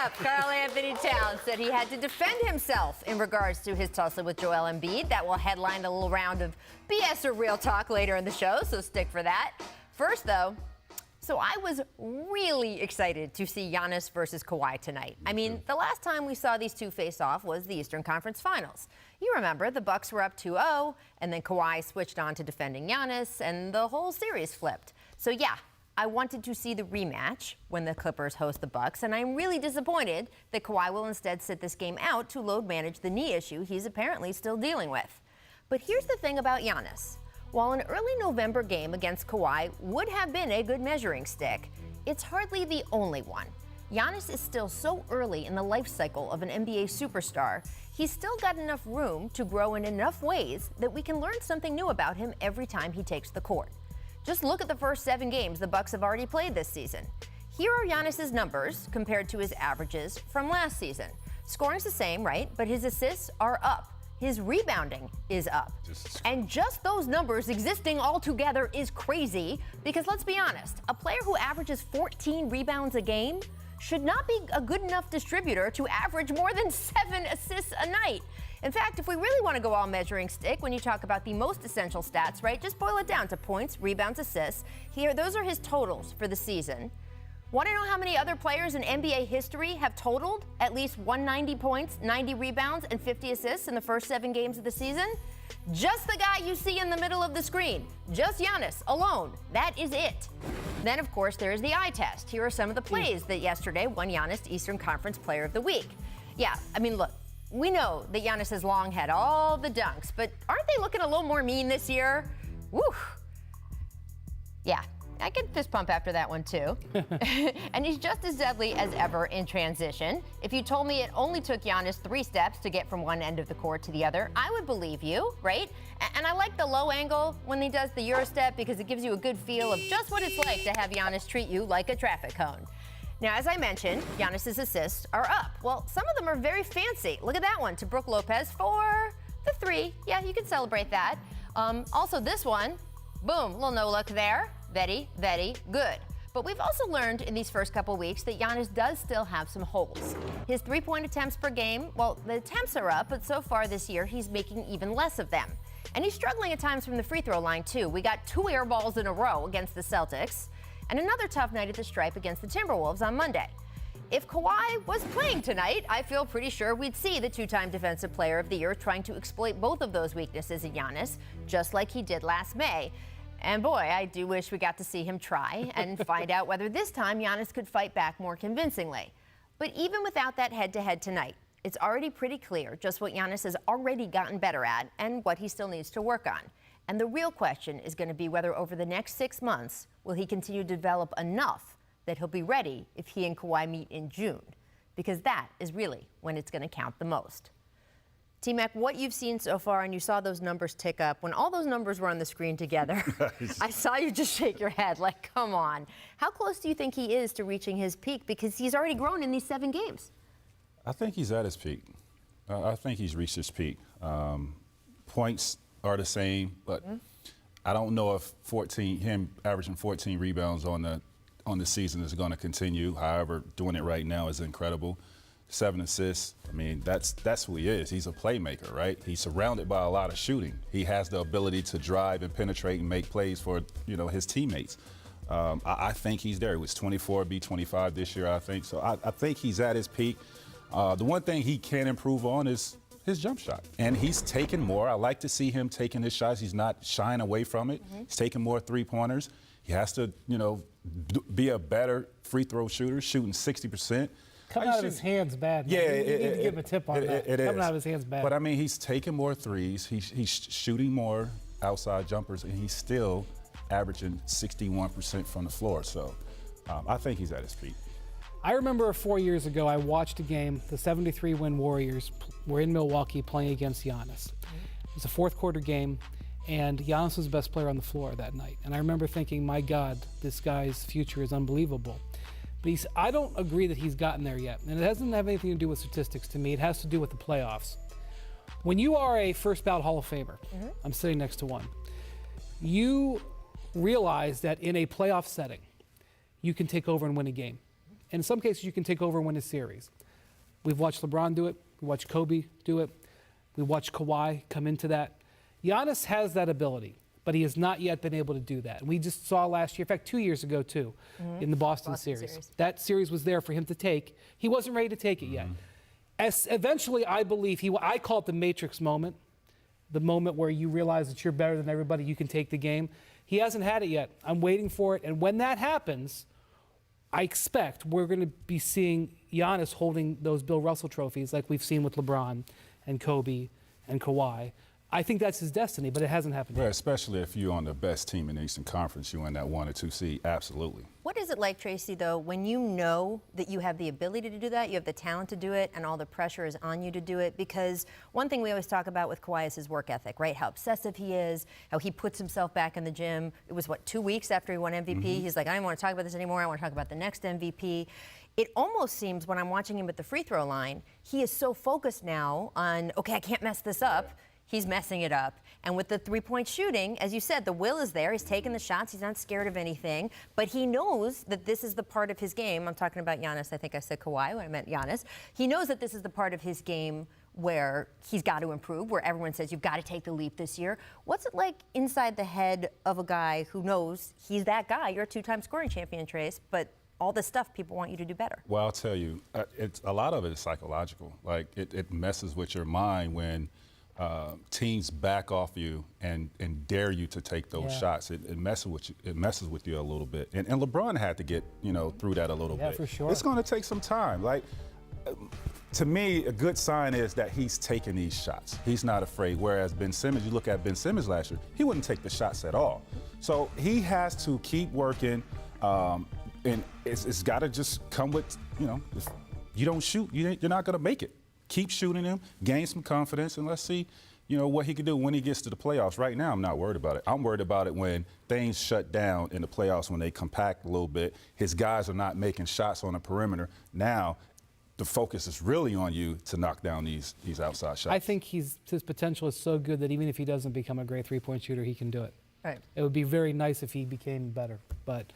up, Karl Anthony Towns said he had to defend himself in regards to his tussle with Joel Embiid. That will headline a little round of BS or real talk later in the show, so stick for that. First, though, so I was really excited to see Giannis versus Kawhi tonight. I mean, the last time we saw these two face off was the Eastern Conference Finals. You remember, the Bucks were up 2-0, and then Kawhi switched on to defending Giannis, and the whole series flipped. So yeah, I wanted to see the rematch when the Clippers host the Bucks, and I'm really disappointed that Kawhi will instead sit this game out to load manage the knee issue he's apparently still dealing with. But here's the thing about Giannis. While an early November game against Kawhi would have been a good measuring stick, it's hardly the only one. Giannis is still so early in the life cycle of an NBA superstar, he's still got enough room to grow in enough ways that we can learn something new about him every time he takes the court. Just look at the first 7 games the Bucks have already played this season. Here are Giannis's numbers compared to his averages from last season. Scoring's the same, right? But his assists are up. His rebounding is up. And just those numbers existing all together is crazy because let's be honest, a player who averages 14 rebounds a game should not be a good enough distributor to average more than 7 assists a night. In fact, if we really want to go all measuring stick when you talk about the most essential stats, right, just boil it down to points, rebounds, assists. Here, those are his totals for the season. Want to know how many other players in NBA history have totaled at least 190 points, 90 rebounds, and 50 assists in the first 7 games of the season? Just the guy you see in the middle of the screen. Just Giannis alone. That is it. Then, of course, there is the eye test. Here are some of the plays that yesterday won Giannis Eastern Conference Player of the Week. Yeah, I mean, look, we know that Giannis has long had all the dunks, but aren't they looking a little more mean this year? Woo! Yeah. I could fist pump after that one, too. And he's just as deadly as ever in transition. If you told me it only took Giannis 3 steps to get from one end of the court to the other, I would believe you, right? And I like the low angle when he does the Euro step because it gives you a good feel of just what it's like to have Giannis treat you like a traffic cone. Now, as I mentioned, Giannis's assists are up. Well, some of them are very fancy. Look at that one to Brook Lopez for the 3. Yeah, you can celebrate that. Also, this one, boom, little no look there. Very, very good. But we've also learned in these first couple weeks that Giannis does still have some holes. His 3-point attempts per game, well, the attempts are up, but so far this year, he's making even less of them. And he's struggling at times from the free throw line, too. We got 2 air balls in a row against the Celtics, and another tough night at the Stripe against the Timberwolves on Monday. If Kawhi was playing tonight, I feel pretty sure we'd see the 2-time Defensive Player of the Year trying to exploit both of those weaknesses in Giannis, just like he did last May. And boy, I do wish we got to see him try and find out whether this time Giannis could fight back more convincingly. But even without that head-to-head tonight, it's already pretty clear just what Giannis has already gotten better at and what he still needs to work on. And the real question is going to be whether over the next 6 months, will he continue to develop enough that he'll be ready if he and Kawhi meet in June? Because that is really when it's going to count the most. T-Mac, what you've seen so far, and you saw those numbers tick up, when all those numbers were on the screen together, I saw you just shake your head like, come on. How close do you think he is to reaching his peak? Because he's already grown in these 7 games. I think he's at his peak. I think he's reached his peak. Points are the same, but I don't know if him averaging 14 rebounds on the season is going to continue. However, doing it right now is incredible. 7 assists. I mean, that's who he is. He's a playmaker, right? He's surrounded by a lot of shooting. He has the ability to drive and penetrate and make plays for, his teammates. I think he's there. He was 24, be 25 this year, I think. So I think he's at his peak. The one thing he can improve on is his jump shot. And he's taking more. I like to see him taking his shots. He's not shying away from it. He's taking more 3-pointers. He has to, be a better free throw shooter, shooting 60%. Coming out of his hands bad. Yeah, you need to give him a tip on that. It is. Coming out of his hands bad. But I mean, he's taking more threes. He's shooting more outside jumpers, and he's still averaging 61% from the floor. So I think he's at his peak. I remember 4 years ago, I watched a game. The 73-win Warriors were in Milwaukee playing against Giannis. It was a fourth-quarter game, and Giannis was the best player on the floor that night. And I remember thinking, my God, this guy's future is unbelievable. But I don't agree that he's gotten there yet. And it doesn't have anything to do with statistics to me. It has to do with the playoffs. When you are a first ballot Hall of Famer, I'm sitting next to one, you realize that in a playoff setting, you can take over and win a game. And in some cases, you can take over and win a series. We've watched LeBron do it. We watched Kobe do it. We watched Kawhi come into that. Giannis has that ability, but he has not yet been able to do that. And we just saw last year, in fact, 2 years ago, too, in the Boston series. That series was there for him to take. He wasn't ready to take it yet. As eventually, I believe, I call it the Matrix moment, the moment where you realize that you're better than everybody, you can take the game. He hasn't had it yet. I'm waiting for it. And when that happens, I expect we're going to be seeing Giannis holding those Bill Russell trophies like we've seen with LeBron and Kobe and Kawhi. I think that's his destiny, but it hasn't happened yet. Especially if you're on the best team in the Eastern Conference, you in that 1 or 2 seed, absolutely. What is it like, Tracy, though, when you know that you have the ability to do that, you have the talent to do it, and all the pressure is on you to do it? Because one thing we always talk about with Kawhi is his work ethic, right? How obsessive he is, how he puts himself back in the gym. It was, 2 weeks after he won MVP? He's like, I don't want to talk about this anymore. I want to talk about the next MVP. It almost seems when I'm watching him at the free throw line, he is so focused now on, okay, I can't mess this up. He's messing it up. And with the three-point shooting, as you said, the will is there. He's taking the shots. He's not scared of anything. But he knows that this is the part of his game. I'm talking about Giannis. I think I said Kawhi when I meant Giannis. He knows that this is the part of his game where he's got to improve, where everyone says you've got to take the leap this year. What's it like inside the head of a guy who knows he's that guy? You're a 2-time scoring champion, Trace, but all this stuff, people want you to do better. Well, I'll tell you, a lot of it is psychological. Like, it messes with your mind when teams back off you and dare you to take those shots. It messes with you. It messes with you a little bit. And LeBron had to get through that a little bit. Yeah, for sure. It's going to take some time. Like, to me, a good sign is that he's taking these shots. He's not afraid. Whereas Ben Simmons, you look at Ben Simmons last year, he wouldn't take the shots at all. So he has to keep working, and it's got to just come with if you don't shoot, you're not going to make it. Keep shooting him, gain some confidence, and let's see, what he can do when he gets to the playoffs. Right now, I'm not worried about it. I'm worried about it when things shut down in the playoffs, when they compact a little bit. His guys are not making shots on the perimeter. Now, the focus is really on you to knock down these outside shots. I think his potential is so good that even if he doesn't become a great three-point shooter, he can do it. Right. It would be very nice if he became better, but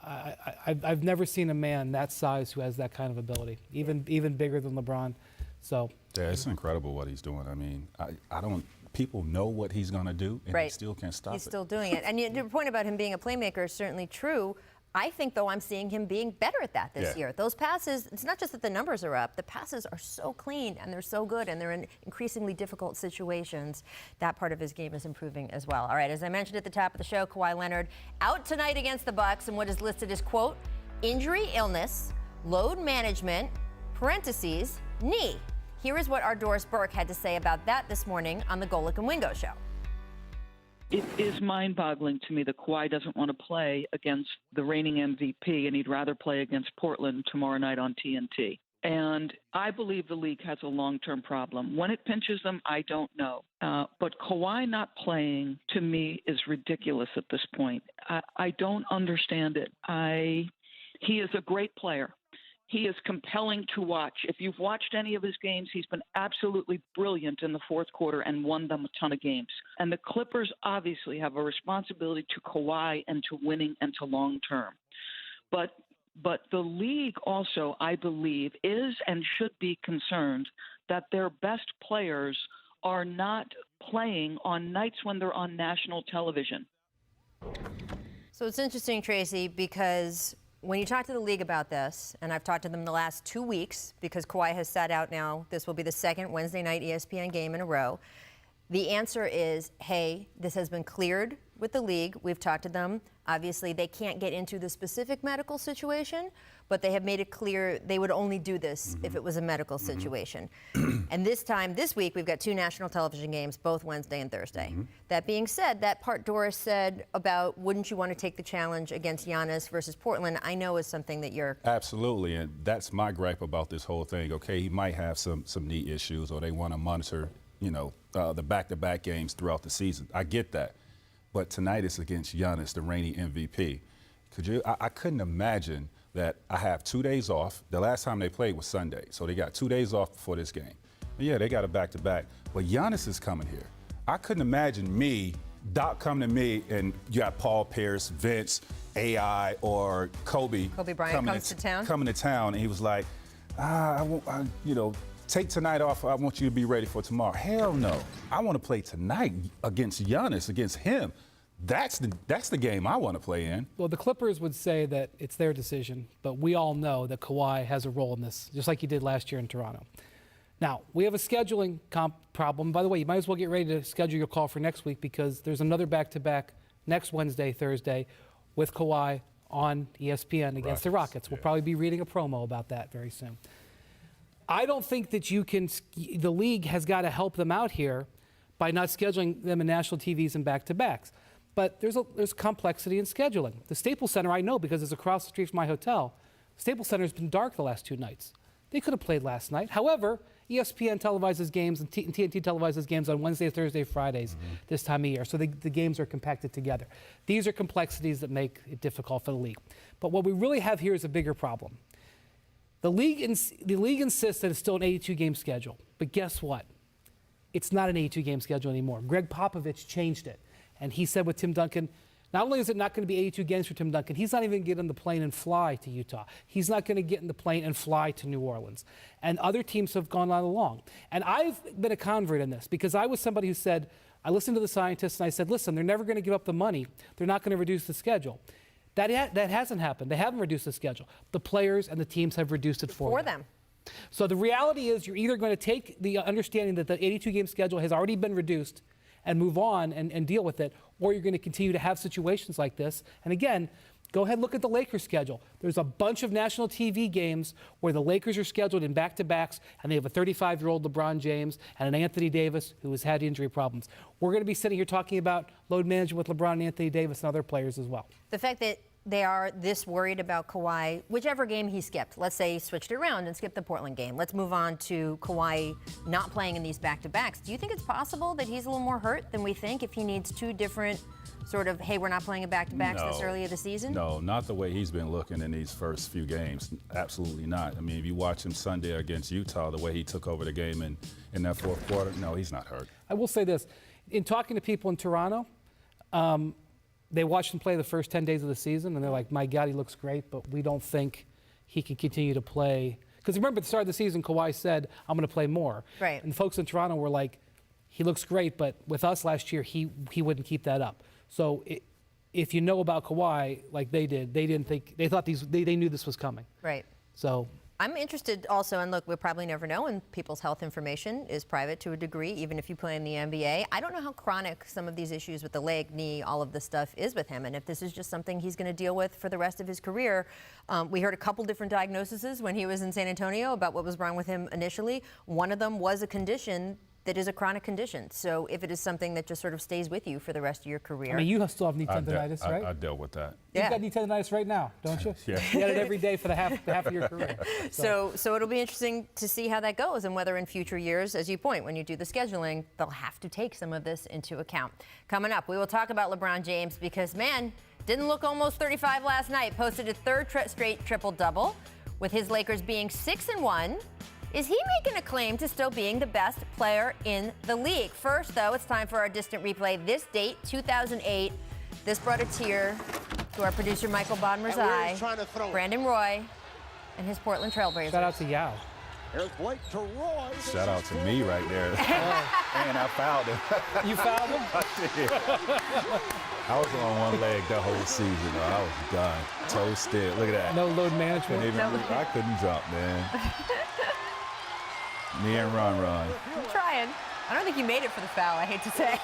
I've never seen a man that size who has that kind of ability, even bigger than LeBron. So yeah, it's incredible what he's doing. I mean, people know what he's going to do, and he still can't stop it. He's still doing it. And your point about him being a playmaker is certainly true. I think, though, I'm seeing him being better at that this year. Those passes, it's not just that the numbers are up. The passes are so clean, and they're so good, and they're in increasingly difficult situations. That part of his game is improving as well. All right, as I mentioned at the top of the show, Kawhi Leonard out tonight against the Bucks, and what is listed as, quote, injury, illness, load management, parentheses, knee. Here is what our Doris Burke had to say about that this morning on the Golick and Wingo show. It is mind-boggling to me that Kawhi doesn't want to play against the reigning MVP, and he'd rather play against Portland tomorrow night on TNT. And I believe the league has a long-term problem. When it pinches them, I don't know. But Kawhi not playing, to me, is ridiculous at this point. I don't understand it. He is a great player. He is compelling to watch. If you've watched any of his games, he's been absolutely brilliant in the fourth quarter and won them a ton of games. And the Clippers obviously have a responsibility to Kawhi and to winning and to long term. But the league also, I believe, is and should be concerned that their best players are not playing on nights when they're on national television. So it's interesting, Tracy, because when you talk to the league about this, and I've talked to them the last 2 weeks because Kawhi has sat out now, this will be the second Wednesday night ESPN game in a row. The answer is, hey, this has been cleared with the league. We've talked to them. Obviously, they can't get into the specific medical situation, but they have made it clear they would only do this if it was a medical situation. And this week, we've got 2 national television games, both Wednesday and Thursday. That being said, that part Doris said about wouldn't you want to take the challenge against Giannis versus Portland, I know is something that you're... Absolutely, and that's my gripe about this whole thing. Okay, he might have some knee issues, or they want to monitor, the back-to-back games throughout the season. I get that. But tonight it's against Giannis, the reigning MVP. I couldn't imagine that I have 2 days off. The last time they played was Sunday, so they got 2 days off before this game. Yeah, they got a back-to-back, but Giannis is coming here. I couldn't imagine Doc coming to me, and you got Paul Pierce, Vince, AI or Kobe Bryant comes to town? Coming to town, and he was like, take tonight off. I want you to be ready for tomorrow. Hell no. I want to play tonight against Giannis, against him. That's the game I want to play in. Well, the Clippers would say that it's their decision, but we all know that Kawhi has a role in this, just like he did last year in Toronto. Now, we have a scheduling problem. By the way, you might as well get ready to schedule your call for next week because there's another back-to-back next Wednesday, Thursday, with Kawhi on ESPN against the Rockets. We'll probably be reading a promo about that very soon. I don't think that the league has got to help them out here by not scheduling them in national TVs and back-to-backs. But there's complexity in scheduling. The Staples Center, I know because it's across the street from my hotel. Staples Center has been dark the last 2 nights. They could have played last night. However, ESPN televises games and TNT televises games on Wednesday, Thursday, Fridays this time of year. So the games are compacted together. These are complexities that make it difficult for the league. But what we really have here is a bigger problem. The league insists that it's still an 82-game schedule. But guess what? It's not an 82-game schedule anymore. Greg Popovich changed it. And he said with Tim Duncan, not only is it not going to be 82 games for Tim Duncan, he's not even going to get on the plane and fly to Utah. He's not going to get in the plane and fly to New Orleans. And other teams have gone on along. And I've been a convert in this because I was somebody who said, I listened to the scientists and I said, listen, they're never going to give up the money. They're not going to reduce the schedule. That hasn't happened. They haven't reduced the schedule. The players and the teams have reduced it for them. So the reality is you're either going to take the understanding that the 82-game schedule has already been reduced and move on and deal with it, or you're going to continue to have situations like this. And again, go ahead and look at the Lakers schedule. There's a bunch of national TV games where the Lakers are scheduled in back-to-backs, and they have a 35-year-old LeBron James and an Anthony Davis who has had injury problems. We're going to be sitting here talking about load management with LeBron and Anthony Davis and other players as well. The fact that they are this worried about Kawhi, whichever game he skipped. Let's say he switched it around and skipped the Portland game. Let's move on to Kawhi not playing in these back-to-backs. Do you think it's possible that he's a little more hurt than we think if he needs 2 different sort of, hey, we're not playing a back-to-backs this early of the season? No, not the way he's been looking in these first few games. Absolutely not. I mean, if you watch him Sunday against Utah, the way he took over the game in that fourth quarter, no, he's not hurt. I will say this. In talking to people in Toronto, they watched him play the first 10 days of the season, and they're like, my God, he looks great, but we don't think he can continue to play. Because remember, at the start of the season, Kawhi said, I'm going to play more. Right. And the folks in Toronto were like, he looks great, but with us last year, he wouldn't keep that up. So if you know about Kawhi, like they did, they knew this was coming. Right. So I'm interested also, and look, we'll probably never know, and people's health information is private to a degree, even if you play in the NBA. I don't know how chronic some of these issues with the leg, knee, all of this stuff is with him, and if this is just something he's going to deal with for the rest of his career. We heard a couple different diagnoses when he was in San Antonio about what was wrong with him initially. One of them was a condition that is a chronic condition. So if it is something that just sort of stays with you for the rest of your career. I mean, you still have knee tendonitis, right? I dealt with that. You've got knee tendonitis right now, don't you? Yeah. You get it every day for the half of your career. So it'll be interesting to see how that goes and whether in future years, as you point, when you do the scheduling, they'll have to take some of this into account. Coming up, we will talk about LeBron James because, man, didn't look almost 35 last night. Posted a third straight triple-double with his Lakers being 6-1. Is he making a claim to still being the best player in the league? First, though, it's time for our distant replay. This date, 2008. This brought a tear to our producer, Michael Bodmer's eye. Brandon Roy and his Portland Trailblazers. Shout out to Yao. Here's Blake to Roy. Shout out to me right there. And I fouled him. You fouled him? I did. I was on one leg the whole season. I was done. Toasted. Look at that. No load management. I couldn't jump, man. Me and Ron. I'm trying. I don't think you made it for the foul, I hate to say.